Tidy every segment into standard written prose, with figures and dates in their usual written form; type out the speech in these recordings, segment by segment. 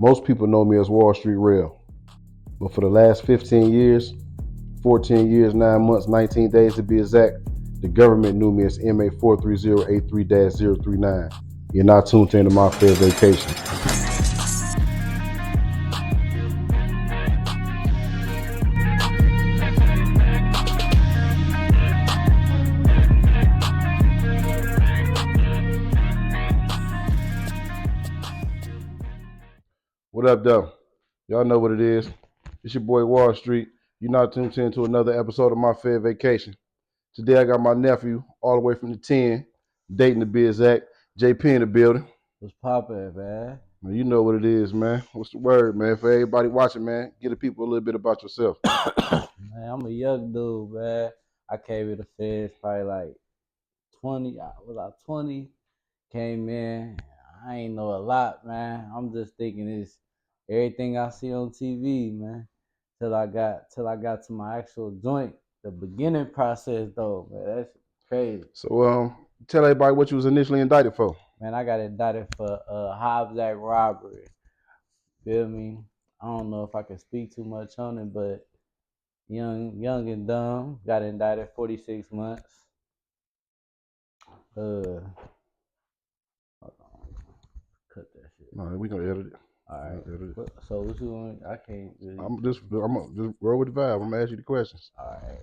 Most people know me as Wall Street Real, but for the last 15 years, 14 years, 9 months, 19 days to be exact, the government knew me as MA 43083-039. You're not tuned into my fair vacation. What up, though? Y'all know what it is. It's your boy Wall Street. You're not tuned into another episode of my fair vacation. Today I got my nephew all the way from the 10, dating to be exact, JP in the building. What's poppin', man? Man, you know what it is, man. What's the word, man? For everybody watching, man, give the people a little bit about yourself. Man, I'm a young dude, man. I came in the feds probably like 20. I was like 20. Came in. I ain't know a lot, man. I'm just thinking it's everything I see on TV, man. Till I got to my actual joint. The beginning process though, man, that's crazy. So tell everybody what you was initially indicted for. Man, I got indicted for Hobbs Act robbery. Feel me? I don't know if I can speak too much on it, but young and dumb. Got indicted 46 months. Uh, hold on, cut that shit. No, we gonna edit it. All right. Edit it. So what you want? I can't really. I'm gonna just roll with the vibe. I'm gonna ask you the questions. All right.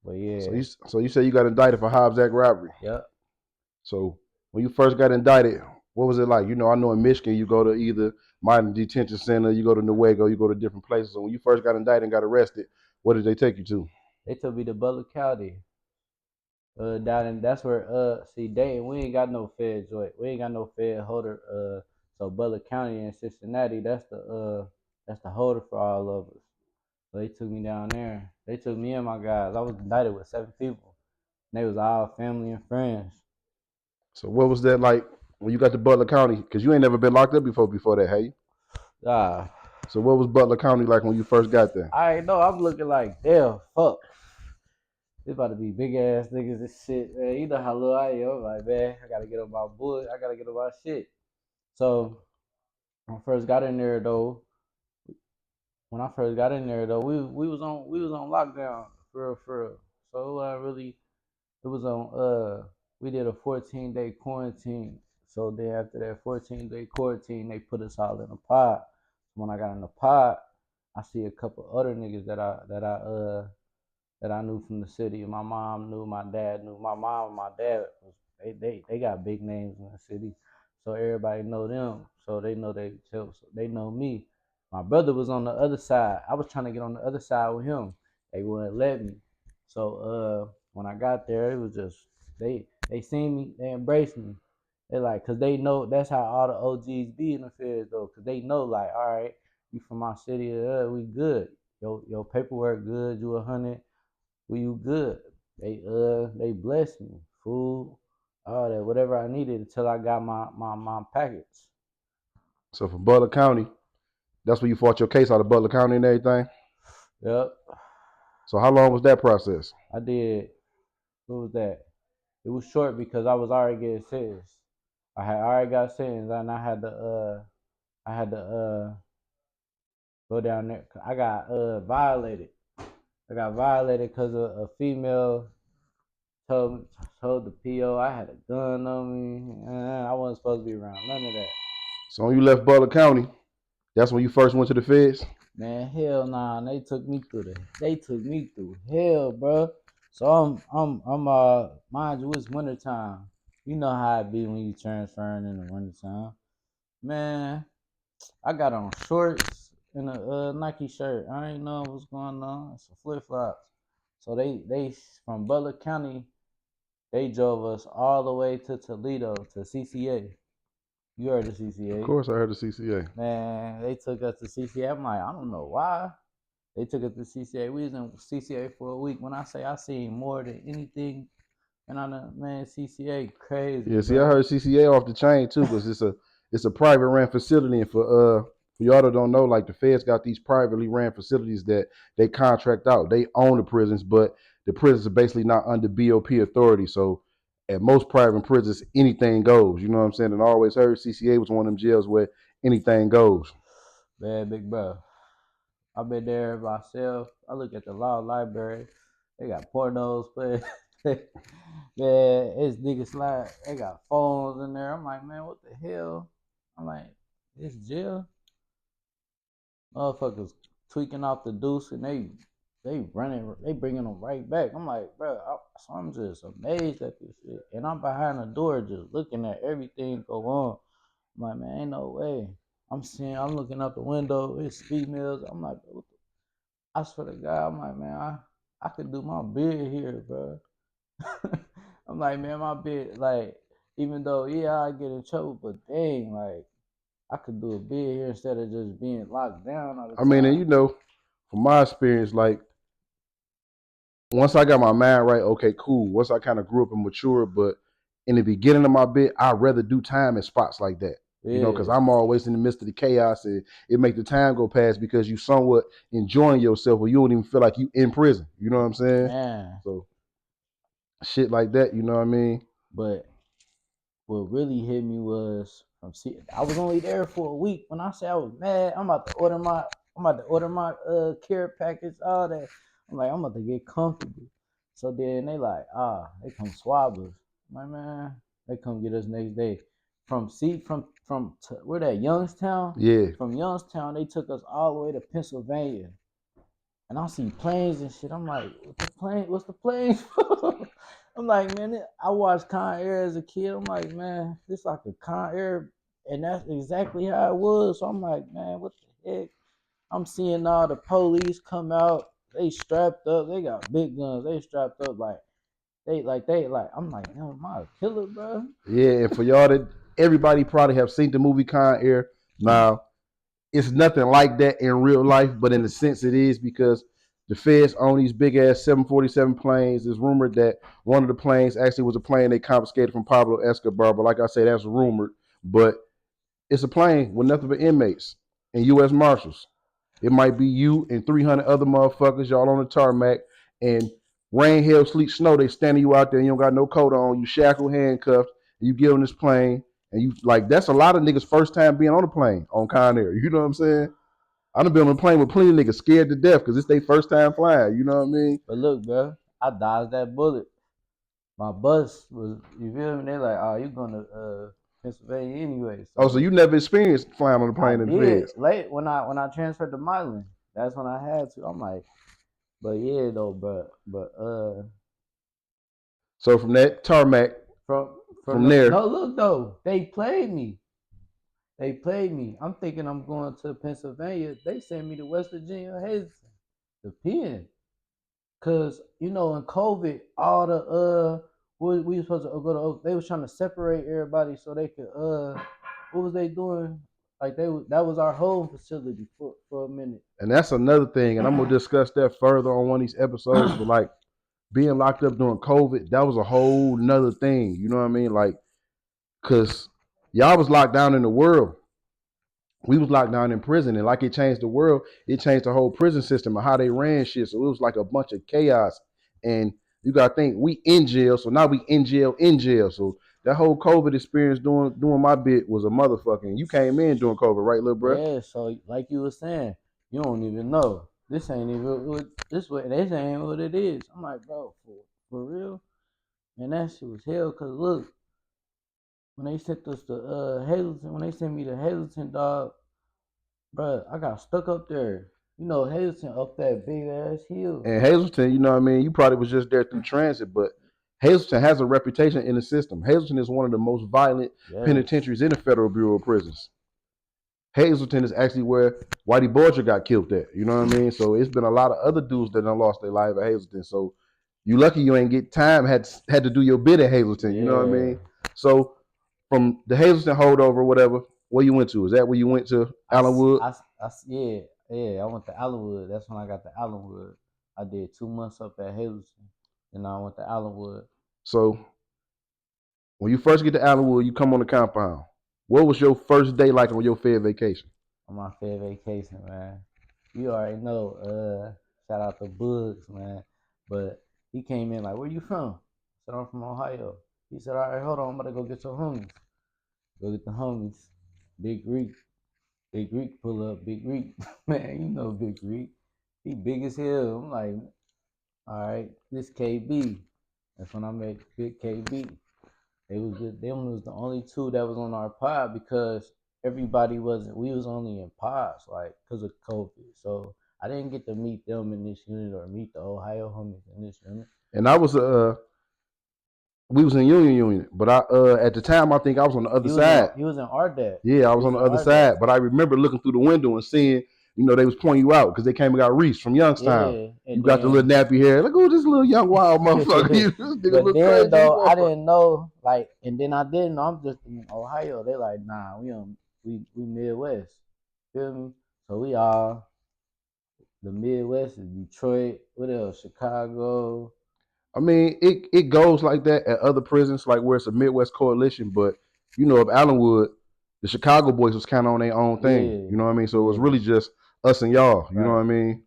But yeah. So you say you got indicted for Hobbs Act robbery. Yep. So when you first got indicted, what was it like? You know, I know in Michigan you go to either Modern Detention Center, you go to Newego, you go to different places. So when you first got indicted and got arrested, what did they take you to? They took me to Butler County. Down in that's where see Dayton, we ain't got no Fed joint. We ain't got no Fed holder. So Butler County and Cincinnati, that's the holder for all of us. So they took me down there. They took me and my guys. I was indicted with 7 people. And they was all family and friends. So what was that like when you got to Butler County? Because you ain't never been locked up before that, hey? Ah, So what was Butler County like when you first got there? I know. I'm looking like, damn, fuck. This about to be big ass niggas and shit, man. You know how little I am. I'm like, man, I gotta get on my bull. I gotta get on my shit. So when I first got in there though, we was on lockdown for real. So really it was on we did a 14-day quarantine. So then after that 14-day quarantine, they put us all in a pod. When I got in the pod, I see a couple other niggas that I knew from the city. My mom knew, my dad knew. My mom and my dad they got big names in the city, so everybody know them. So they know they know me. My brother was on the other side. I was trying to get on the other side with him. They wouldn't let me. So when I got there, it was just they seen me, they embraced me. They like, cause they know that's how all the OGs be in the feds though, cause they know like, all right, you from my city, we good. Your paperwork good, you 100, you good. They blessed me, food, all that, whatever I needed until I got my package. So from Butler County, that's where you fought your case out of Butler County and everything? Yep, So how long was that process? I did. What was that? It was short because I was already getting sentenced. I had already got sentenced, and I had to go down there. I got violated. I got violated because a female told told the PO I had a gun on me. I wasn't supposed to be around none of that. So when you left Butler County, that's when you first went to the feds? Man, hell nah. They took me through hell, bro. So I'm mind you, it's wintertime. You know how it be when you transferring in the wintertime. Man, I got on shorts and a Nike shirt. I ain't know what's going on. Some flip flops. So they from Butler County, they drove us all the way to Toledo to CCA. You heard of Of CCA? course I heard the CCA. Man, they took us to CCA. I'm like, I don't know why. They took us to CCA. We was in CCA for a week. When I say I seen more than anything, and I know, man, CCA crazy, Yeah, see, I bro. heard CCA off the chain too, because it's a private ran facility, and for y'all that don't know, like the feds got these privately ran facilities that they contract out. They own the prisons, but the prisons are basically not under BOP authority. So at most private prisons, anything goes. You know what I'm saying? And I always heard CCA was one of them jails where anything goes. Man, big bro. I've been there myself. I look at the law library. They got pornos, but man, it's niggas slide. They got phones in there. I'm like, man, what the hell? I'm like, it's jail. Motherfuckers tweaking off the deuce and they running, they bringing them right back. I'm like, bro, so I'm just amazed at this shit, and I'm behind the door just looking at everything go on. I'm like, man, ain't no way. I'm looking out the window. It's females. I'm like, what the, I swear to God, I'm like, man, I could do my bid here, bro. I'm like, man, my bid, like, even though, yeah, I get in trouble, but dang, like, I could do a bid here instead of just being locked down all the I mean, and time. from my experience, like once I got my mind right, okay, cool. Once I kind of grew up and matured, but in the beginning of my bit, I'd rather do time in spots like that. Because Yeah, I'm always in the midst of the chaos and it make the time go past because you somewhat enjoying yourself or you don't even feel like you in prison. You know what I'm saying? man. So shit like that, you know what I mean? But what really hit me was from see I was only there for a week. When I say I was mad, I'm about to order my care package, all that. I'm like, I'm about to get comfortable. So then they come swab us. I'm like, man, they come get us next day. Where that Youngstown? Yeah. From Youngstown, they took us all the way to Pennsylvania. And I see planes and shit. I'm like, what the plane? What's the plane for? I'm like, man, I watched Con Air as a kid. I'm like, man, this like a Con Air, and that's exactly how it was. So I'm like, man, what the heck? I'm seeing all the police come out. They strapped up. They got big guns. They strapped up like. I'm like, yo, am I a killer, bro? Yeah, and for y'all that everybody probably have seen the movie Con Air. Now, it's nothing like that in real life, but in a sense it is because the feds own these big ass 747 planes. It's rumored that one of the planes actually was a plane they confiscated from Pablo Escobar, but like I say, that's rumored. But it's a plane with nothing but inmates and U.S. Marshals. It might be you and 300 other motherfuckers, y'all on the tarmac, and rain, hail, sleet, snow, they standing you out there and you don't got no coat on, you shackled, handcuffed, and you get on this plane, and you like that's a lot of niggas' first time being on a plane on Con Air. You know what I'm saying? I done been on a plane with plenty of niggas scared to death because it's their first time flying. You know what I mean? But look, bro, I dodged that bullet. My bus was, you feel me? They like, oh, you going to Pennsylvania anyway. Oh, so So you never experienced flying on a I plane in the did feds? late when I transferred to Milan. That's when I had to. I'm like, but yeah though, but So from that tarmac, from from the there, no look though, they played me. They played me. I'm thinking I'm going to Pennsylvania. They sent me to West Virginia, Hazleton, the pen. Cause you know in COVID, all the we were supposed to go to. They was trying to separate everybody so they could what was they doing? Like that was our home facility for a minute. and that's another thing, and I'm gonna discuss that further on one of these episodes. But like being locked up during COVID, that was a whole nother thing. You know what I mean? Like, cause y'all was locked down in the world. We was locked down in prison, and like it changed the world, it changed the whole prison system and how they ran shit. So it was like a bunch of chaos. And you gotta think we in jail, so now we in jail in jail. So that whole COVID experience doing my bit was a motherfucking. You came in during COVID, right, little bro? Yeah, so like you were saying, you don't even know. This ain't even what this way. This ain't what it is. I'm like, bro, for real. And that shit was hell. Cause look, when they sent us to Hazleton, when they sent me to Hazleton, dog, bro, I got stuck up there. You know, Hazleton up that big ass hill. And Hazleton, you know what I mean? You probably was just there through transit, but Hazleton has a reputation in the system. Hazleton is one of the most violent Yes. penitentiaries in the Federal Bureau of Prisons. Hazleton is actually where Whitey Bulger got killed at. You know what I mean? So it's been a lot of other dudes that done lost their life at Hazleton. So you lucky you ain't get time, had to do your bit at Hazleton. You know what I Yeah. mean? So from the Hazleton holdover, whatever, where you went to? Is that where you went to Allenwood? Yeah, yeah. I went to Allenwood. That's when I got to Allenwood. I did 2 months up at Hazleton, and I went to Allenwood So when you first get to Allenwood, you come on the compound. What was your first day like on your Fed vacation? on my fair vacation, man. You already know. Shout out to Bugs, man. But he came in like, "Where you from?" I said, "I'm from Ohio." He said, "All right, hold on. I'm about to go get your homies. Go get the homies." Big Greek. Big Reek pull up, Big Reek. Man, you know Big Reek. He big as hell. I'm like, all right, this KB. That's when I met Big KB. Them was the only two that was on our pod because everybody wasn't. We was only in pods, like because of COVID. So I didn't get to meet them in this unit or meet the Ohio homies in this unit. And I was we was in Union, but I at the time I think I was on the other side. He was in RDAC. Yeah, I He was on was the in other RDAC. side, but I remember looking through the window and seeing, they was pointing you out because they came and got Reese from Youngstown. Yeah, You and got the little then nappy hair. Look, oh, this little young wild motherfucker. This nigga but look then crazy as though I motherfucker. didn't know like, and then I didn't know I'm just in Ohio. They like, nah, we Midwest. Feel me? So we all the Midwest is Detroit. What else? Chicago. I mean, it goes like that at other prisons, like where it's a Midwest coalition. But of Allenwood, the Chicago boys was kind of on their own thing. Yeah, You know what I mean? So it was yeah, really just us and y'all. You know what right. I mean?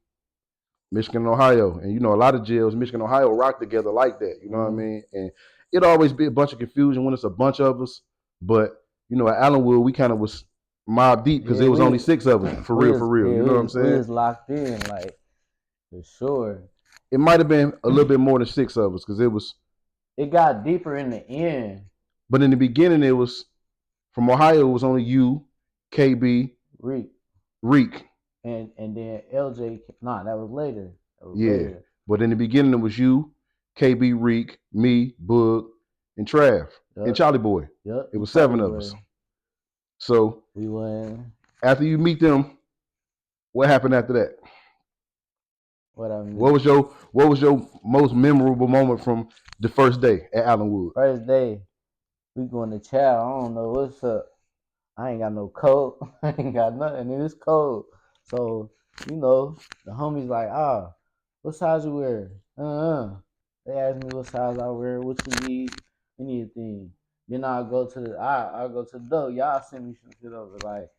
Michigan and Ohio, and a lot of jails, Michigan and Ohio rock together like that. You know what I Mm-hmm. mean? And it always be a bunch of confusion when it's a bunch of us. But at Allenwood, we kind of was mob deep because Yeah, there was only 6 of us for real, for real. You know what I'm we saying? is locked in like for sure. It might have been a little bit more than 6 of us because it was. It got deeper in the end. But in the beginning, it was from Ohio. It was only you, KB, Reek Reek. and then LJ. Nah, that was later. That was Yeah. later. But in the beginning, it was you, KB, Reek, me, Boog, and Trav, and Yep, Charlie Boy. yep. It And was Charlie 7 of us. Boy. So We went. after you meet them, what happened after that? What I What mean? was your most memorable moment from the first day at Allenwood? First day, we going to chow. I don't know what's up. I ain't got no coat. I ain't got nothing. And it's cold. So, the homies like, what size you wear? They ask me what size I wear, what you need, anything. Then I'll go to the door. Y'all send me some shit over. Like,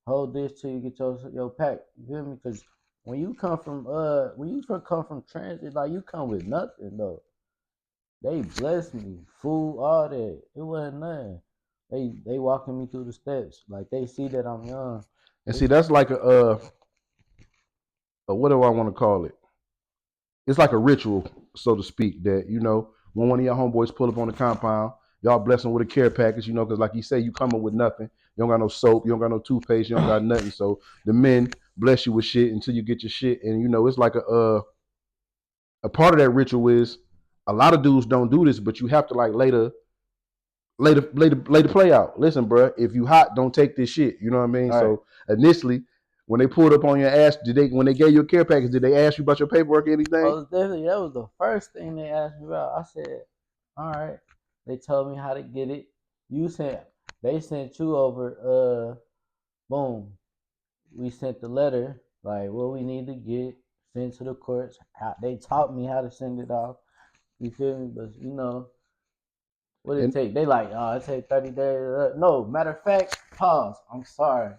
hold this till you get your pack. You feel me? Cause when you come from transit, like you come with nothing though. They blessed me, food, all that. It wasn't nothing. They walking me through the steps. Like they see that I'm young. And They see, that's like a what do I want to call it? It's like a ritual, so to speak, that when one of your homeboys pull up on the compound, y'all bless them with a care package, because like you say, you coming with nothing. You don't got no soap, you don't got no toothpaste, you don't got nothing. So the men bless you with shit until you get your shit, and it's like a part of that ritual is a lot of dudes don't do this, but you have to like lay the play out. Listen, bro, if you hot, don't take this shit. You know what I mean? all right. So initially, when they pulled up on your ass, when they gave you a care package, did they ask you about your paperwork or anything? Most definitely, that was the first thing they asked me about. I said, all right. They told me how to get it. They sent you over. Boom. We sent the letter like what we need to get sent to the courts. They taught me how to send it off. You feel me? But what it And take? They like, it take 30 days. No, matter of fact, pause. I'm sorry.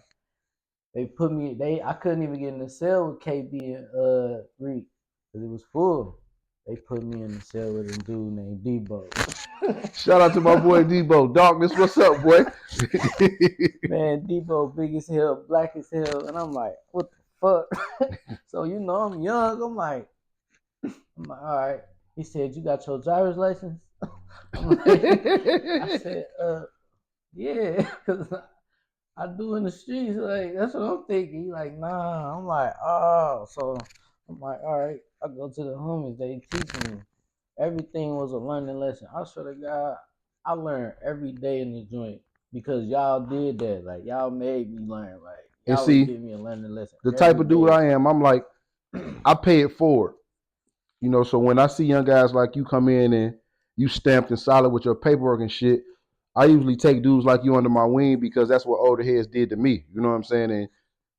I couldn't even get in the cell with KB and Reek because it was full. They put me in the cell with a dude named Debo. shout out to my boy Debo. Darkness, what's up, boy? Man, Debo big as hell, black as hell, and I'm like, what the fuck? So I'm young. All right. He said, you got your driver's license? I said, yeah, because I do in the streets. Like, that's what I'm thinking. He like, nah. I'm like, oh. So I'm like, all right. I go to the homies. They teach me. Everything was a learning lesson. I swear to God, I learned every day in the joint because y'all did that. Like, y'all made me learn. Like, And y'all was see, giving me a learning lesson the type every of dude day. I am, I'm like, I pay it forward. So when I see young guys like you come in and you stamped and solid with your paperwork and shit, I usually take dudes like you under my wing because that's what older heads did to me. You know what I'm saying? And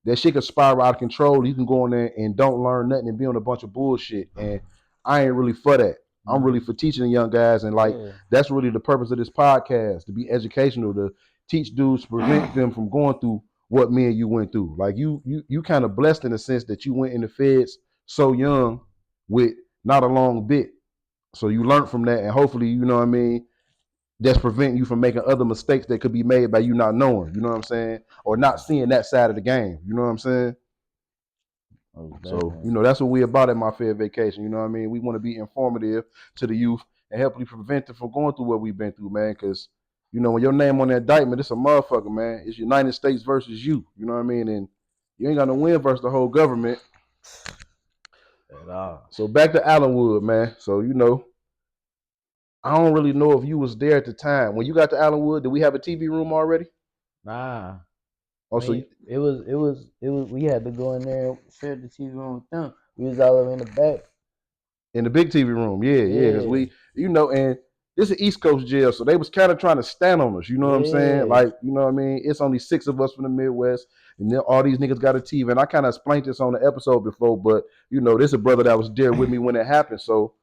that shit can spiral out of control. You can go in there and don't learn nothing and be on a bunch of bullshit. And I ain't really for that. I'm really Mm-hmm. for teaching the young guys. And like, Yeah. that's really the purpose of this podcast, to be educational, to teach dudes, to prevent them from going through what me and you went through. Like you kind of blessed in the sense that you went in the feds so young with not a long bit. So you learned from that, and hopefully, you know what I mean, that's preventing you from making other mistakes that could be made by you not knowing, you know what I'm saying? Or not seeing that side of the game, you know what I'm saying? Most So, definitely. that's what we about at My Fair Vacation, you know what I mean? We want to be informative to the youth and help you prevent them from going through what we've been through, man, because, when your name on the indictment, it's a motherfucker, man. It's United States versus you know what I mean? And you ain't got no win versus the whole government. At all. So back to Allenwood, man. So, I don't really know if you was there at the time. When you got to Allenwood, did we have a TV room already? Nah. Also, It was we had to go in there and share the TV room with them. We was all in the back. in the big TV room, yeah, because Yeah. we, and this is East Coast jail, so they was kind of trying to stand on us. You know what I'm saying? Yeah. Like, you know what I mean? It's only 6 of us from the Midwest, and then all these niggas got a TV. And I kind of explained this on the episode before, but this is a brother that was there with me when it happened, so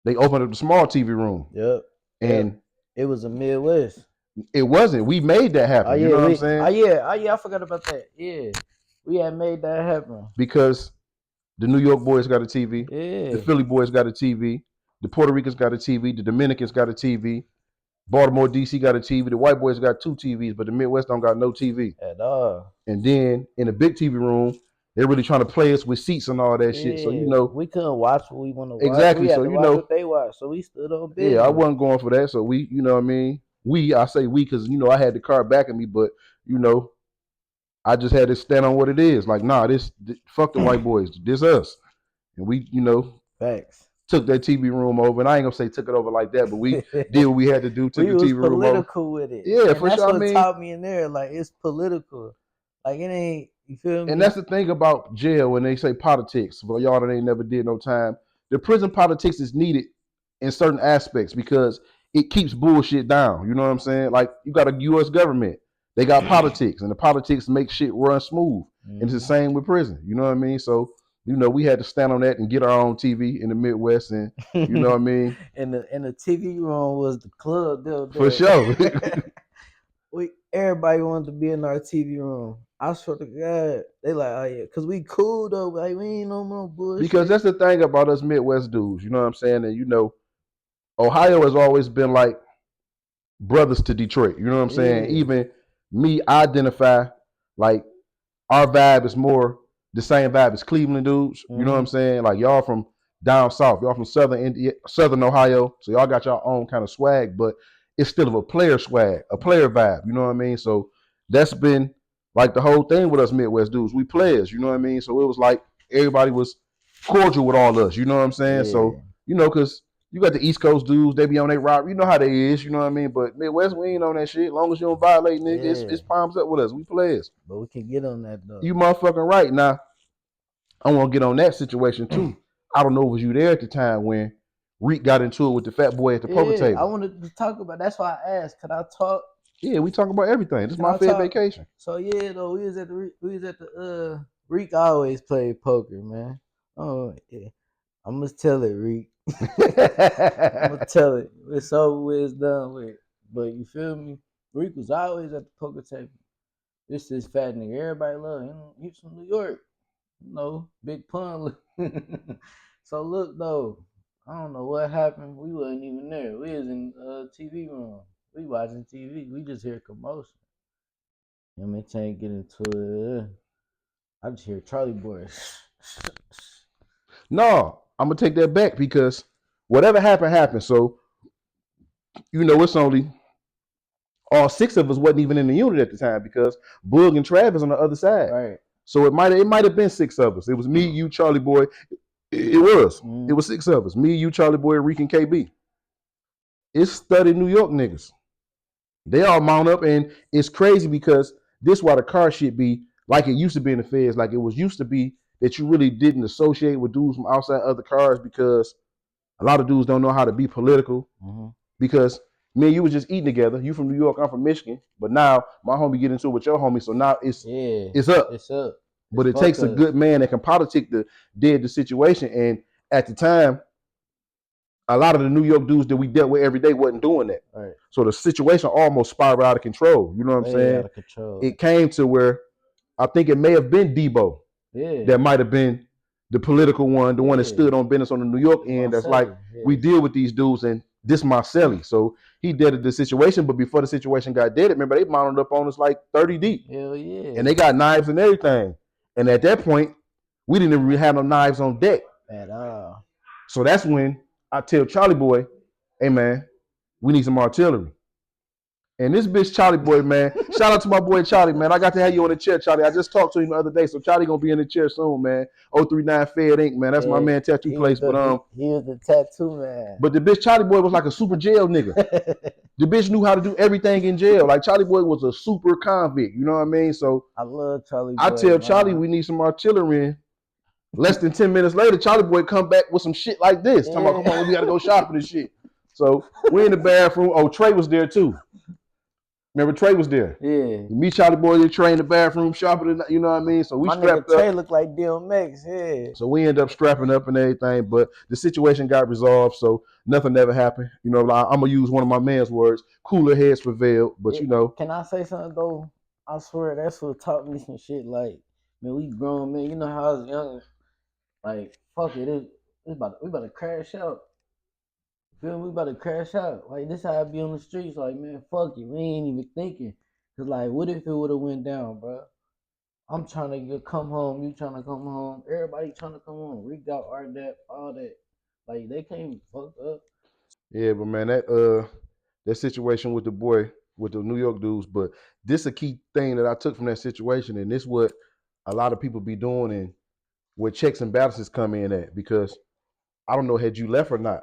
they opened up the small TV room, Yep. Yep. and It was a Midwest. it wasn't. We made that Oh happen. You yeah, know what I'm we saying? I forgot about that. Yeah. We had made that happen. Because the New York boys got a TV, the Yeah. Philly boys got a TV, the Puerto Ricans got a TV, the Dominicans got a TV. Baltimore, DC got a TV. The white boys got 2 TVs, but the Midwest don't got no TV. At all. And then in the big TV room, they're really trying to play us with seats and all that shit. So, Yeah. We couldn't watch what we want to watch. We exactly. had So, to watch what they watch. So we stood on yeah, I business. wasn't going for that. So we, you know what I mean? I say we because, I had the car backing me, but, I just had to stand on what it is. Like, nah, this fuck the white boys. This us. And we, Facts. took that TV room over. And I ain't going to say took it over like that, but we did what we had to do, took We the was TV room over. political with it. Yeah, and for that's sure. what taught me in there. Like, it's political. Like, it ain't, you feel me? And that's the thing about jail when they say politics. For y'all that ain't never did no time, the prison politics is needed in certain aspects because it keeps bullshit down. You know what I'm saying? Like, you got a U.S. government. They got politics, and the politics make shit run smooth. And it's the same with prison. You know what I mean? So, we had to stand on that and get our own TV in the Midwest, and you know what I mean? And the TV room was the club deal. For sure. Everybody wanted to be in our TV room. I swear to God, they like, oh yeah, cause we cool though. Like, we ain't no more bullshit. Because that's the thing about us Midwest dudes. You know what I'm saying? And Ohio has always been like brothers to Detroit. You know what I'm saying? Yeah. Even me, I identify like our vibe is more the same vibe as Cleveland dudes. You know what I'm saying? Like, y'all from down south, y'all from southern Ohio, so y'all got your own kind of swag, but it's still of a player swag, a player vibe. You know what I mean? So that's been like the whole thing with us Midwest dudes. We players. You know what I mean? So it was like everybody was cordial with all us. You know what I'm saying? Yeah. So because you got the East Coast dudes, they be on their route. You know how they is, you know what I mean? But Midwest, we ain't on that shit. As long as you don't violate, nigga, it's palms up with us. We players. But we can get on that though. You motherfucking right. Now, I want to get on that situation too. I don't know if was you there at the time when Reek got into it with the fat boy at the poker table. I wanted to talk about. That's why I asked. Could I talk? Yeah, we talk about everything. This is My Fair Vacation. So yeah, though we was at the Reek always played poker, man. Oh yeah, I'm gonna tell it, Reek. I'm gonna tell it. It's over with. It's done with. But you feel me? Reek was always at the poker table. This is fat nigga. Everybody love him. He's from New York. Big pun. So look though, I don't know what happened. We wasn't even there. We was in TV room. We watching TV. We just hear commotion. Him and Tank get into it. I just hear Charlie Boys. No, I'm gonna take that back because whatever happened. So it's only all 6 of us wasn't even in the unit at the time because Boog and Travis on the other side. Right. So it might have been 6 of us. It was me, you, Charlie Boy. It was. It was 6 of us. Me, you, Charlie Boy, Reek, and KB. It's studied New York niggas. They all mount up, and it's crazy because this why the car shit be like it used to be in the feds. Like it was used to be that you really didn't associate with dudes from outside other cars because a lot of dudes don't know how to be political because me and you was just eating together. You from New York, I'm from Michigan. But now my homie get into it with your homie, so now it's up. It's up. But it takes a good man that can politic to dead the situation. And at the time, a lot of the New York dudes that we dealt with every day wasn't doing that. Right. So the situation almost spiraled out of control. You know what I'm saying? Out of control. It came to where I think it may have been Debo. Yeah. That might have been the political one, the one that stood on business on the New York end. That's like, we deal with these dudes and this my celly. So he deaded the situation, but before the situation got deaded, remember they mounted up on us like 30 deep. Hell yeah. And they got knives and everything. And at that point, we didn't even have no knives on deck. At all. So that's when I tell Charlie Boy, hey man, we need some artillery. And this bitch Charlie Boy, man, shout out to my boy Charlie, man. I got to have you on the chair, Charlie. I just talked to him the other day, so Charlie gonna be in the chair soon, man. 039 Fed Inc., man. That's my man tattoo place. But he was the tattoo man. But the bitch Charlie Boy was like a super jail nigga. The bitch knew how to do everything in jail. Like Charlie Boy was a super convict, you know what I mean? So I love Charlie Boy. I tell Charlie we need some artillery in. Less than 10 minutes later, Charlie Boy come back with some shit like this. Talking about, come on, we gotta go shopping and shit. So we in the bathroom. Oh, Trey was there too. Remember Trey was there. Yeah. Me, Charlie Boy, they Trey in the bathroom shopping, you know what I mean? So we strapped up. Trey looked like DMX, yeah. So we end up strapping up and everything, but the situation got resolved, so nothing ever happened. You know, like, I'm gonna use one of my man's words, cooler heads prevailed, but you know. Can I say something though? I swear that's what taught me some shit. Like, man, we grown, man. You know how I was young. Like, fuck it, we about to crash out. Feel me? We about to crash out. Like, this how I be on the streets. Like, man, fuck it. We ain't even thinking. Cause like, what if it would have went down, bro? I'm trying to come home. You trying to come home. Everybody trying to come home. We got our debt, all that. Like, they came fucked up. Yeah, but man, that situation with the boy, with the New York dudes, but this a key thing that I took from that situation, and this what a lot of people be doing, and where checks and balances come in at, because I don't know had you left or not.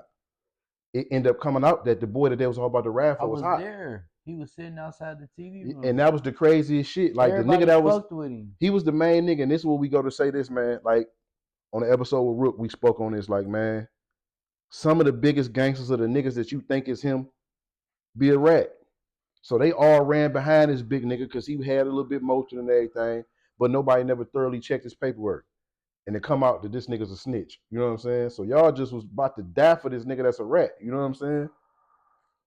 It ended up coming out that the boy that they was all about to ride for was hot. There. He was sitting outside the TV room. And that was the craziest shit. Like everybody the nigga that was with him. He was the main nigga, and this is what we go to say this, man. Like on the episode with Rook, we spoke on this. Like, man, some of the biggest gangsters are the niggas that you think is him be a rat. So they all ran behind this big nigga because he had a little bit motion and everything, but nobody never thoroughly checked his paperwork. And it come out that this nigga's a snitch. You know what I'm saying? So y'all just was about to die for this nigga that's a rat. You know what I'm saying?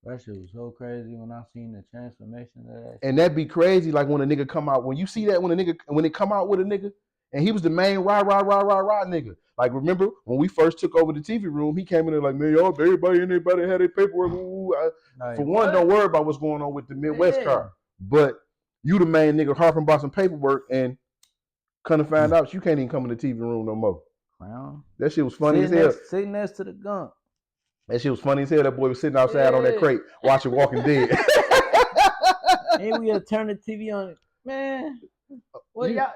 That shit was so crazy when I seen the transformation of that shit. And that'd be crazy, like when a nigga come out, when you see that when it come out with a nigga, and he was the main rah nigga. Like, remember when we first took over the TV room, he came in there like, man, y'all, everybody had their paperwork. For one, don't worry about what's going on with the Midwest car. But you the main nigga harping about some paperwork, and come to find out you can't even come in the TV room no more. Clown. That shit was funny as hell. Sitting next to the gun. That shit was funny as hell. That boy was sitting outside on that crate watching Walking Dead. And we had turned the TV on. Man. Well,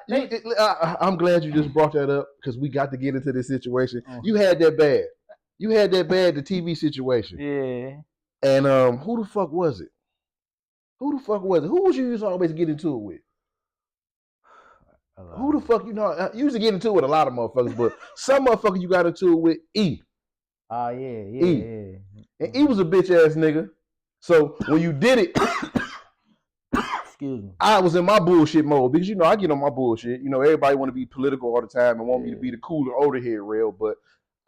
I'm glad you just brought that up because we got to get into this situation. You had that bad. The TV situation. Yeah. And who the fuck was it? Who was you used to always get into it with? Who the fuck, you used to get into it with a lot of motherfuckers, but some motherfucker you got into it with E. Oh, yeah. And E was a bitch ass nigga. So when you did it, excuse me, I was in my bullshit mode because I get on my bullshit. Everybody want to be political all the time and want me to be the cooler older head rail, but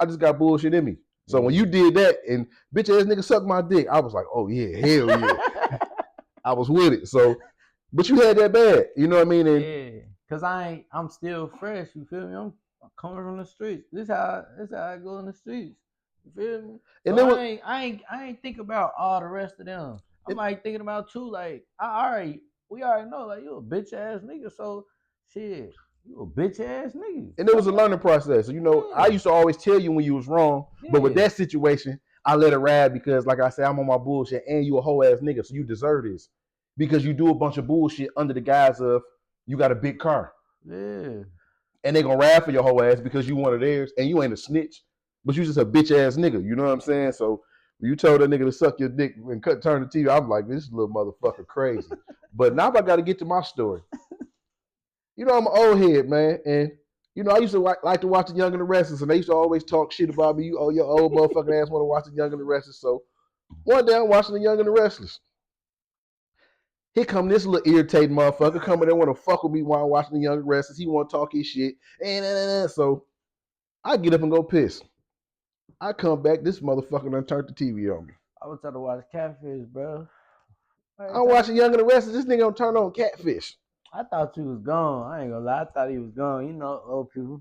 I just got bullshit in me. So when you did that and bitch ass nigga sucked my dick, I was like, oh yeah, hell yeah. I was with it. So, but you had that bad, you know what I mean? And yeah, cause I'm still fresh. You feel me? I'm coming from the streets. This how I go in the streets. You feel me? And so I ain't think about all the rest of them. I'm like thinking about you. Like we already know. Like, you a bitch ass nigga. So shit, you a bitch ass nigga. And it was a learning process. I used to always tell you when you was wrong, but with that situation, I let it ride because, like I said, I'm on my bullshit, and you a hoe ass nigga, so you deserve this because you do a bunch of bullshit under the guise of you got a big car. Yeah. And they gonna ride for your whole ass because you one of theirs, and you ain't a snitch, but you just a bitch ass nigga. You know what I'm saying? So you told that nigga to suck your dick and turn the TV. I'm like, this little motherfucker crazy. But now I got to get to my story. I'm an old head, man, and I used to like to watch The Young and the Restless, and they used to always talk shit about me. Your old motherfucking ass want to watch The Young and the Restless. So one day I'm watching The Young and the Restless. Here come this little irritating motherfucker coming there want to fuck with me while I'm watching The Young and the Restless. He want to talk his shit, and so I get up and go piss. I come back, this motherfucker done turned the TV on me. I was trying to watch Catfish, bro. I'm watching Young and the Restless. This nigga don't turn on Catfish. I thought you was gone. I ain't gonna lie. I thought he was gone. Old people.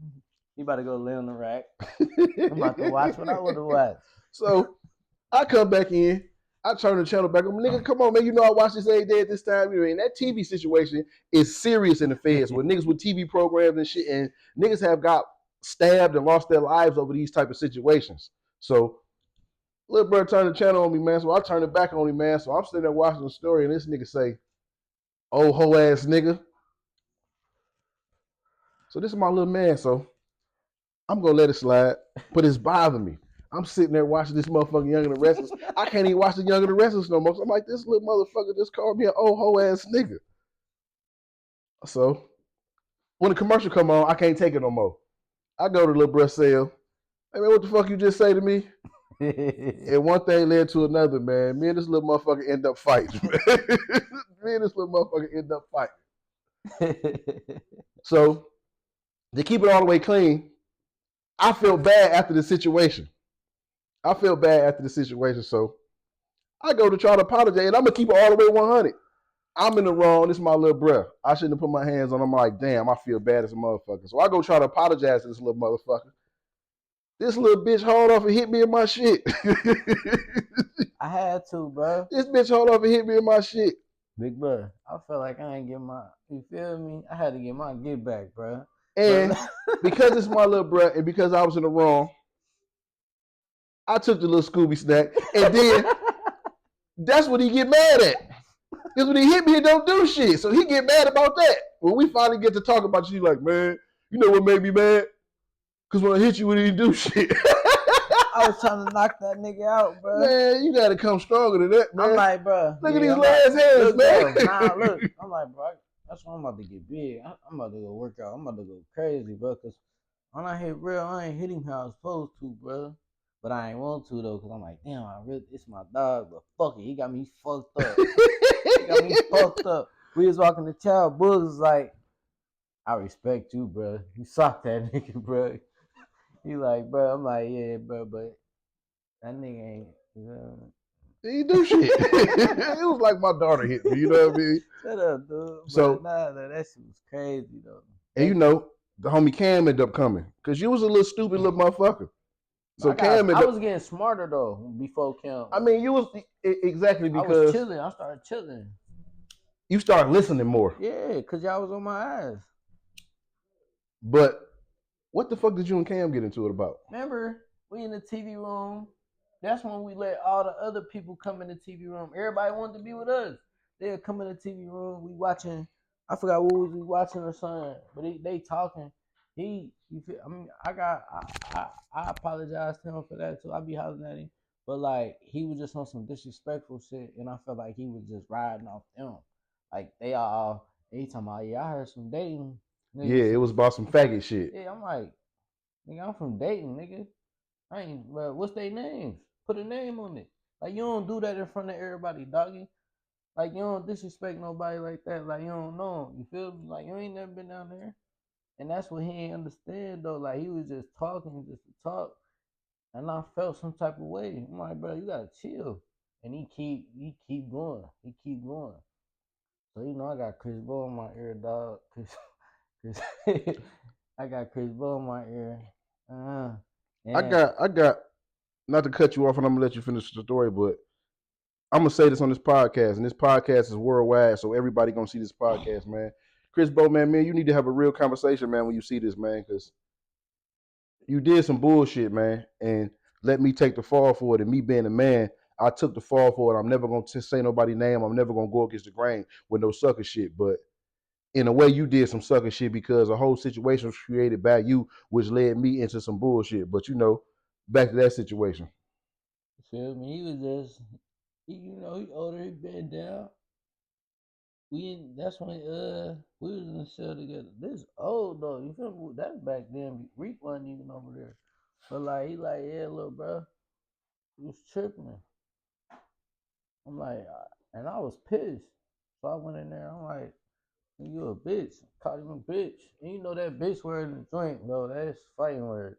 You about to go lay on the rack. I'm about to watch what I want to watch. So I come back in. I turn the channel back on. Nigga, come on, man. You know I watch this every day at this time. You know, and that TV situation is serious in the feds with niggas with TV programs and shit. And niggas have got stabbed and lost their lives over these type of situations. So little bro turned the channel on me, man. So I turned it back on him, man. So I'm sitting there watching the story, and this nigga say, "Oh ho ass nigga." So this is my little man. So I'm gonna let it slide, but it's bothering me. I'm sitting there watching this motherfucking Young and the Restless. I can't even watch the Young and the Restless no more. So I'm like, this little motherfucker just called me an old hoe ass nigga. So when the commercial come on, I can't take it no more. I go to little bruh cell. Hey man, what the fuck you just say to me? And one thing led to another, man. Me and this little motherfucker end up fighting. Me and this little motherfucker end up fighting. So to keep it all the way clean, I felt bad after the situation. So I go to try to apologize, and I'm gonna keep it all the way 100. I'm in the wrong. This is my little bruh. I shouldn't have put my hands on him. I'm like, damn, I feel bad as a motherfucker. So I go try to apologize to this little motherfucker. This little bitch hauled off and hit me in my shit. I had to, bro. This bitch hauled off and hit me in my shit. Big bro, I felt like I ain't get my, you feel me? I had to get my get back, bro. And because it's my little bruh and because I was in the wrong, I took the little Scooby snack. And then that's what he get mad at. Because when he hit me, he don't do shit. So he get mad about that. When we finally get to talk about you, like, man, you know what made me mad? Because when I hit you, we didn't do shit. I was trying to knock that nigga out, bro. Man, you got to come stronger than that, man. I'm like, bro. Look at these last hands, man. Bro, nah, look. I'm like, bro, that's why I'm about to get big. I'm about to go work out. I'm about to go crazy, bro. Because when I hit real, I ain't hitting how I was supposed to, bro. But I ain't want to, though, because I'm like, damn, it's my dog, but fuck it. He got me fucked up. We was walking the child. Bulls was like, I respect you, bro. You socked that nigga, bro. He like, bro. I'm like, yeah, bro, but that nigga ain't, you know. He do shit. It was like my daughter hit me, you know what I mean? Shut up, dude. So, nah, that shit was crazy, though. And you know, the homie Cam ended up coming. Because you was a little stupid little motherfucker. So I was getting smarter, though, before Cam. I mean, you was exactly because I was chilling. I started chilling. You started listening more. Yeah, because y'all was on my ass. But what the fuck did you and Cam get into it about? Remember, we in the TV room. That's when we let all the other people come in the TV room. Everybody wanted to be with us. They'd come in the TV room. We watching. I forgot what we was watching or something. But they talking. I mean, I apologize to him for that too. I be hollering at him. But like, he was just on some disrespectful shit. And I felt like he was just riding off them. Like, they talking about, yeah, I heard some dating. Yeah, it was about some faggot shit. Yeah, I'm like, nigga, I'm from Dayton, nigga. I ain't, bro, what's their names? Put a name on it. Like, you don't do that in front of everybody, doggy. Like, you don't disrespect nobody like that. Like, you don't know them. You feel me? Like, you ain't never been down there. And that's what he ain't understand, though. Like, he was just talking just to talk. And I felt some type of way. I'm like, bro, you gotta chill. And he keep going. He keep going. So, you know, I got Chris Bo in my ear, dog. I got Chris Bo in my ear. I got, not to cut you off, and I'm gonna let you finish the story, but I'm gonna say this on this podcast, and this podcast is worldwide, so everybody gonna see this podcast, man. Chris Bo, man, you need to have a real conversation, man, when you see this, man, because you did some bullshit, man, and let me take the fall for it. And me being a man, I took the fall for it. I'm never gonna say nobody's name. I'm never gonna go against the grain with no sucker shit, but in a way, you did some sucker shit because a whole situation was created by you, which led me into some bullshit. But you know, back to that situation. Feel me? He was just, you know, he older, he been down. That's when we was in the cell together. This old though, you feel me? That's back then. Reek wasn't even over there. But like, he like, yeah, little bro, he was tripping. I'm like, and I was pissed. So I went in there. I'm like, you a bitch. Called him a bitch. And you know that bitch word in the joint, though. That's fighting word.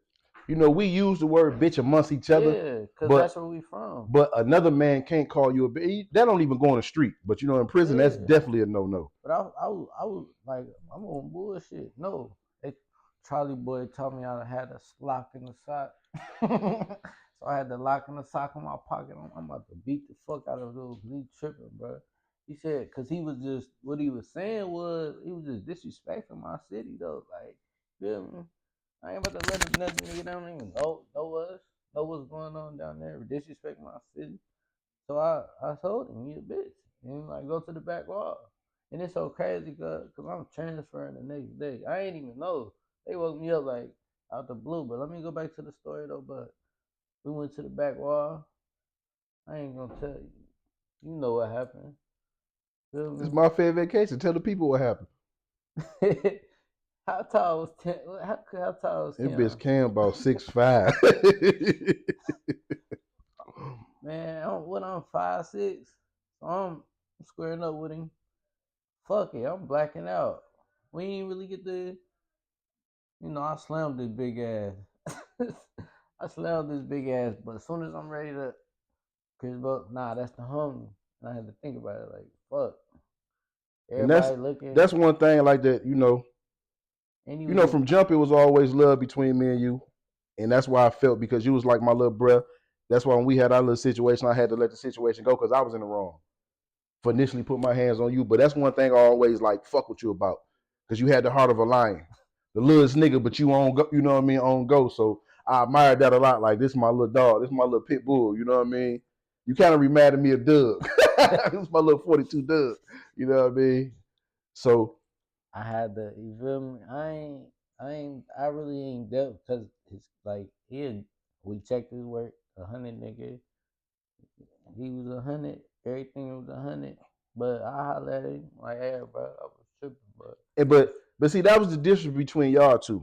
You know, we use the word bitch amongst each other. Yeah, because that's where we from. But another man can't call you a bitch. That don't even go on the street. But you know, in prison, that's definitely a no-no. But I was like, I'm on bullshit. No. Charlie boy taught me how to have a slock in the sock. So So I had the lock in the sock in my pocket. I'm about to beat the fuck out of dude because he tripping, bro. He said, because he was just, what he was saying was, he was just disrespecting my city, though. Like, feel me? I ain't about to let him nothing nigga don't even know us, know what's going on down there, disrespect my city. So I told him, you a bitch. And he like, go to the back wall. And it's so crazy because I'm transferring the next day. I ain't even know. They woke me up like out the blue. But let me go back to the story though. But we went to the back wall. I ain't gonna tell you. You know what happened. Feel It's me? my favorite vacation. Tell the people what happened. How tall was Tim? How tall was That bitch Tim? Cam about 6'5". Man, I'm 5'6". So I'm squaring up with him. Fuck it, I'm blacking out. We ain't really get the, I slammed this big ass. I slammed this big ass, but as soon as I'm ready to, Chris Buck, nah, that's the homie. And I had to think about it, like, fuck. And that's Everybody looking, that's one thing like that, and he was a, from jump it was always love between me and you. And that's why I felt because you was like my little bruh. That's why when we had our little situation, I had to let the situation go because I was in the wrong for initially put my hands on you. But that's one thing I always like fuck with you about. Because you had the heart of a lion. The littlest nigga, but you on go, you know what I mean, on go. So I admired that a lot. Like this is my little dog, this is my little pit bull, you know what I mean? You kind of reminded me of Doug. This is my little 42 Doug. You know what I mean? So I had to, you feel me? I really ain't dealt because it's like, we checked his work, 100 nigga. He was 100, everything was 100. But I hollered at him, like, hey, bro, I was tripping, but but see, that was the difference between y'all two.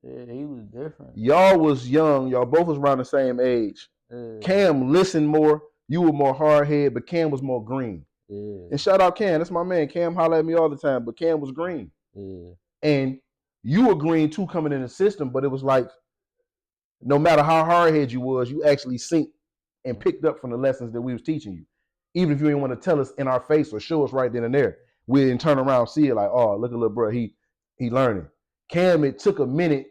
yeah, he was different. Y'all was young, y'all both was around the same age. Yeah, Cam listened more, you were more hard head, but Cam was more green. yeah, And shout out Cam, that's my man. Cam holler at me all the time, but Cam was green. yeah. And you were green too coming in the system, but it was like no matter how hard head you was, you actually synced and picked up from the lessons that we was teaching you. Even if you didn't want to tell us in our face or show us right then and there, we didn't turn around and see it like, oh, look at little bro, he learning. Cam, it took a minute,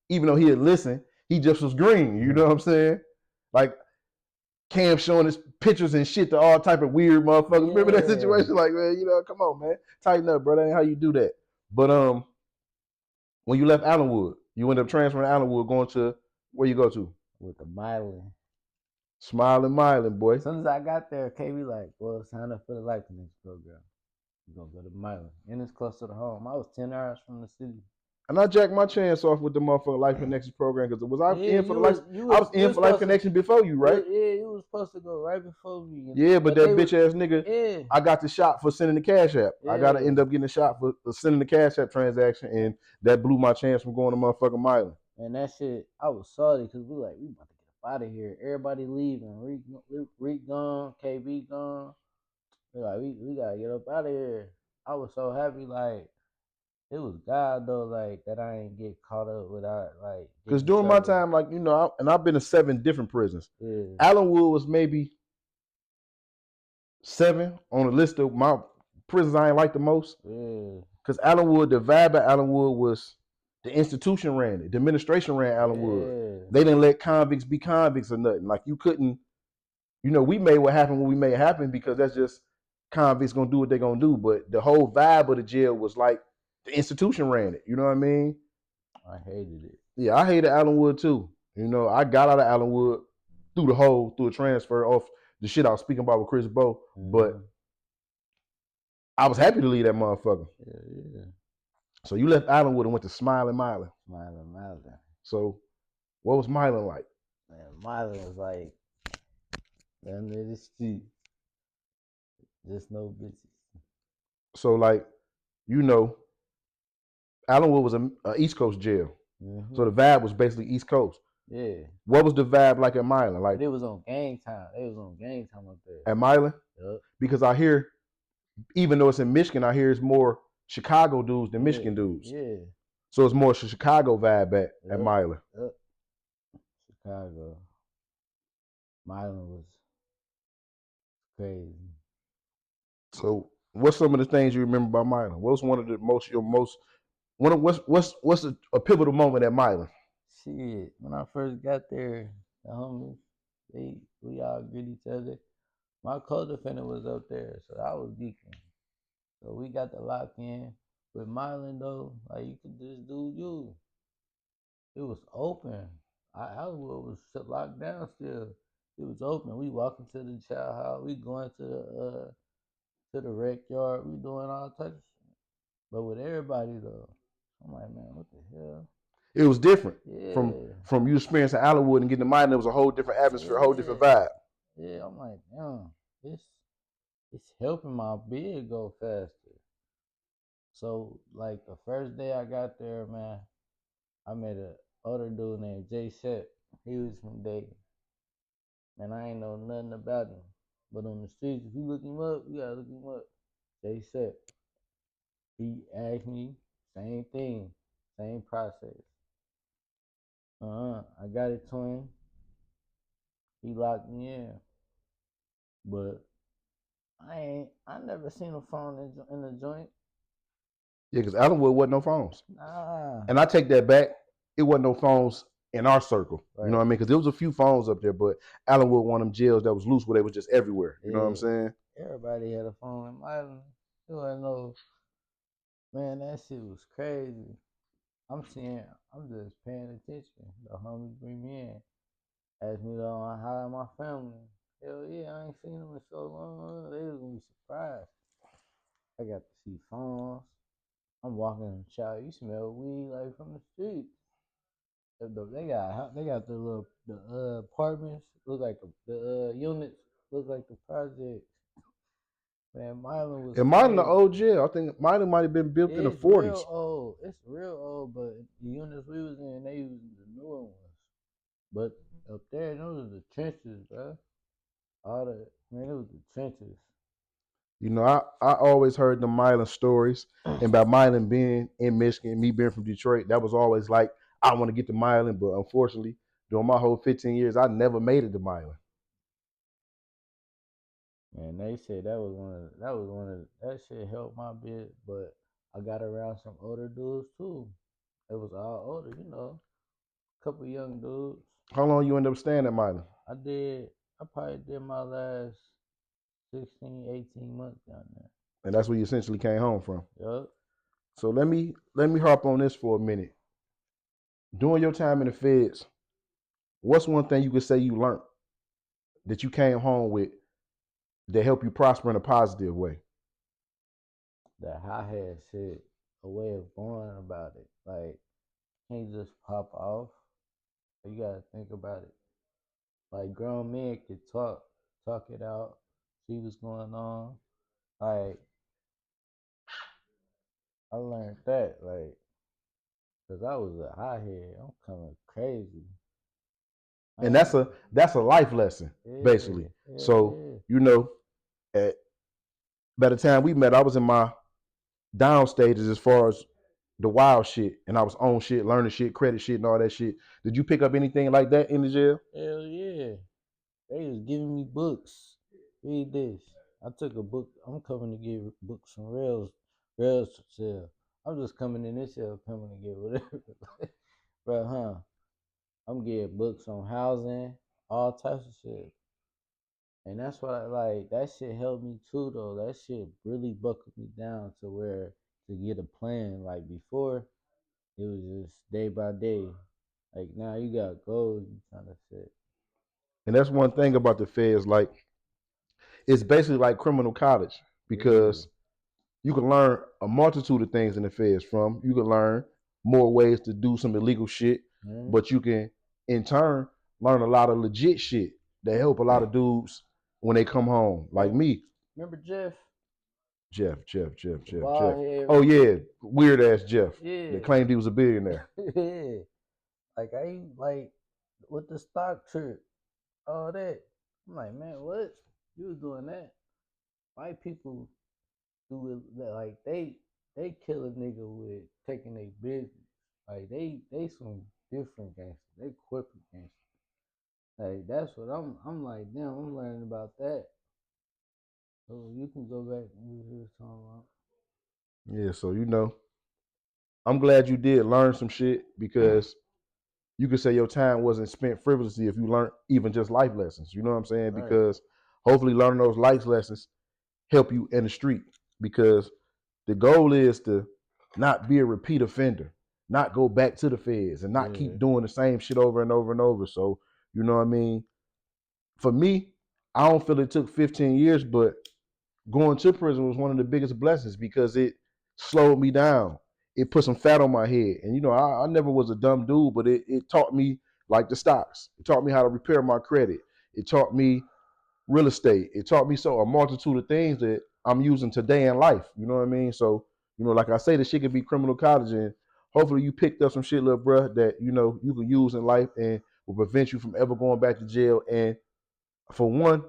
even though he had listened, he just was green. You know what I'm saying? Like Cam showing his pictures and shit to all type of weird motherfuckers. Remember that Yeah. situation? Like, man, come on, man, tighten up, bro. That ain't how you do that. But when you left Allenwood, you ended up transferring to Allenwood, going to where you go to? With the miling. Smiling, Miling, boy. As soon as I got there, KB like, well, sign up for the Life Connection program. You're gonna go to Milan. And it's close to the home. I was 10 hours from the city. And I jacked my chance off with the motherfucking Life Connection program because was I Yeah, in for the life? I was you in was for Life supposed to Connection before you, right? you was supposed to go right before me. Yeah, but But that they bitch were ass nigga, yeah, I got the shot for sending the cash app. I gotta yeah. end up getting a shot for sending the cash app transaction, and that blew my chance from going to motherfucking Milan. And that shit, I was salty because we about to get up out of here. Everybody leaving. Reek gone, KB gone. We like, we gotta get up out of here. I was so happy, like, it was God though, like that I ain't get caught up without like getting Because in during my trouble. time, like and I've been to 7 different prisons. Yeah, Allenwood was maybe 7 on the list of my prisons I ain't like the most. yeah, Because Allenwood, the vibe at Allenwood was the institution ran it, the administration ran Allenwood. yeah. They didn't let convicts be convicts or nothing. Like you couldn't, we made what happened when we made it happen because that's just convicts gonna do what they're gonna do. But the whole vibe of the jail was like the institution ran it. You know what I mean? I hated it. Yeah, I hated Allenwood too. I got out of Allenwood through a transfer off the shit I was speaking about with Chris Bo. But Mm-hmm. I was happy to leave that motherfucker. Yeah, yeah. So you left Allenwood and went to Smiling Milan. Smiling. So what was Milan like? Man, Milan was like down there the street, just no bitches. So like, you know, Allenwood was a East Coast jail. So Mm-hmm. the vibe was basically East Coast. Yeah, What was the vibe like at Milan? but Like it was on game time. It was on game time up there. at Milan? Yup. Because I hear, even though it's in Michigan, I hear it's more Chicago dudes than Yeah, Michigan dudes. yeah. So it's more Chicago vibe at Yup. Milan. Yup. Chicago. Milan was crazy. So what's some of the things you remember about Milan? What's one of the most your most one of what's a pivotal moment at Milan? Shit, when I first got there, the homies. We all greet each other. My co-defendant was up there, so I was geeking. So we got the lock in. With Mylan though, like you could just do you. It was open. Hollywood was locked down still. It was open. We walking to the child house. We going to the rec yard. We doing all types of shit. But with everybody though, I'm like, man, what the hell? It was different Yeah, from you experiencing Allenwood and getting the mind. It was a whole different atmosphere, a whole different yeah, vibe. yeah. I'm like, damn, it's helping my bid go faster. So like the first day I got there, man, I met a older dude named Jay Shep. He was from Dayton. Man, I ain't know nothing about him. But on the streets, if you look him up, you gotta look him up. Jay Shep. He asked me, same thing, same process. I got it to him. He locked me in. But I never seen a phone in the joint. Yeah, because Allenwood wasn't no phones. Nah. And I take that back. It wasn't no phones in our circle. You know Right. what I mean? Because there was a few phones up there, but Allenwood one of them jails that was loose where they was just everywhere. You know what I'm Yeah. saying? Everybody had a phone in Milan. There wasn't no, man, that shit was crazy. I'm just paying attention. The homies bring me in. Ask me to how my family. Hell yeah, I ain't seen them in so long. They was gonna be surprised. I got to see phones. I'm walking in the shower. You smell weed like from the street. They got the apartments look like the units look like the projects. Man, Milan was And mine in the crazy. old jail, I think mine might have been built in the It's real 40s. old. It's real old, but the units we was in, they was the newer ones. But up there, those are the trenches, bro. All the man, it was the trenches. You know, I always heard the Milan stories, and by Milan being in Michigan, me being from Detroit, that was always like I want to get to Milan, but unfortunately, during my whole 15 years, I never made it to Milan. Man, they said that was one of that shit helped my bit, but I got around some older dudes too. It was all older, a couple young dudes. How long you end up staying at Milan? I probably did my last 16, 18 months down there. And that's where you essentially came home from. Yup. So let me harp on this for a minute. During your time in the feds, what's one thing you could say you learned that you came home with that helped you prosper in a positive way? That I had shit, a way of going about it. Like, can't just pop off. You gotta think about it. Like grown men could talk it out, see what's going on. Like I learned that, like, cause I was a hothead. I'm coming crazy. I And ain't. that's a life lesson, basically. Yeah, hell So, yeah. you know, at, by the time we met, I was in my down stages as far as the wild shit, and I was on shit, learning shit, credit shit, and all that shit. Did you pick up anything like that in the jail? Hell yeah. They was giving me books. Read this. I took a book. I'm coming to get books from Rails sale. I'm just coming in this cell, coming to get whatever. Bro, huh? I'm getting books on housing, all types of shit. And that's what I like. That shit helped me too, though. That shit really buckled me down to where to get a plan. Like before, it was just day by day. Like now, you got goals you trying to set. And that's one thing about the feds, like it's basically like criminal college Yeah, because you can learn a multitude of things in the feds from. You can learn more ways to do some illegal shit, man. but you can in turn learn a lot of legit shit that help a lot of dudes when they come home. Like Man, me, remember Jeff, the Jeff. bald head? Oh yeah, weird ass Jeff that Yeah, claimed he was a billionaire. yeah. Like I ain't like with the stock trip, all that. I'm like, man, what? You was doing that? White people do it like they kill a nigga with taking their business. Like they some different gangsters. They corporate gangsters. Like that's what I'm like, damn, I'm learning about that. So you can go back and what you was talking about. Yeah, so I'm glad you did learn some shit because you could say your time wasn't spent frivolously if you learned even just life lessons. You know what I'm saying? Right. Because hopefully learning those life lessons help you in the street. Because the goal is to not be a repeat offender, not go back to the feds, and not Yeah. keep doing the same shit over and over and over. So, you know what I mean? For me, I don't feel it took 15 years, but going to prison was one of the biggest blessings because it slowed me down. It put some fat on my head. And, you know, I never was a dumb dude, but it taught me like the stocks. It taught me how to repair my credit. It taught me real estate. It taught me so a multitude of things that I'm using today in life. You know what I mean? So, you know, like I say, the shit could be criminal college, and hopefully you picked up some shit, little bruh, that you know you can use in life and will prevent you from ever going back to jail. And for one,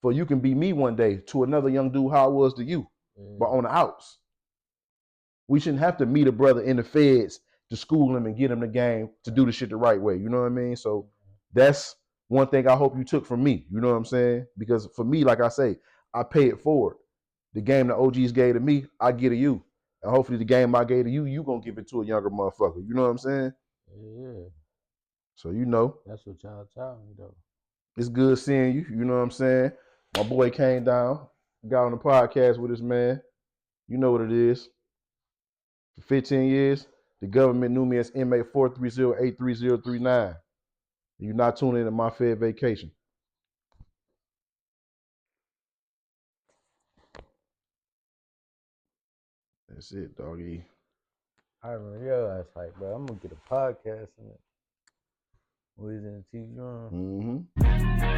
for you can be me one day to another young dude how I was to you, but on the outs. We shouldn't have to meet a brother in the feds to school him and get him the game to do the shit the right way. You know what I mean? So that's one thing I hope you took from me. You know what I'm saying? Because for me, like I say, I pay it forward. The game the OGs gave to me, I give to you. And hopefully the game I gave to you gonna give it to a younger motherfucker. You know what I'm saying? Yeah. So you know, That's what y'all taught me though. it's good seeing you. You know what I'm saying? My boy came down, got on the podcast with his man. You know what it is. For 15 years, the government knew me as inmate 430-83039. You're not tuning into my Fed vacation. That's it, doggy. I realized like, bro, I'm gonna get a podcast in it. We was in the TV room. Mm-hmm.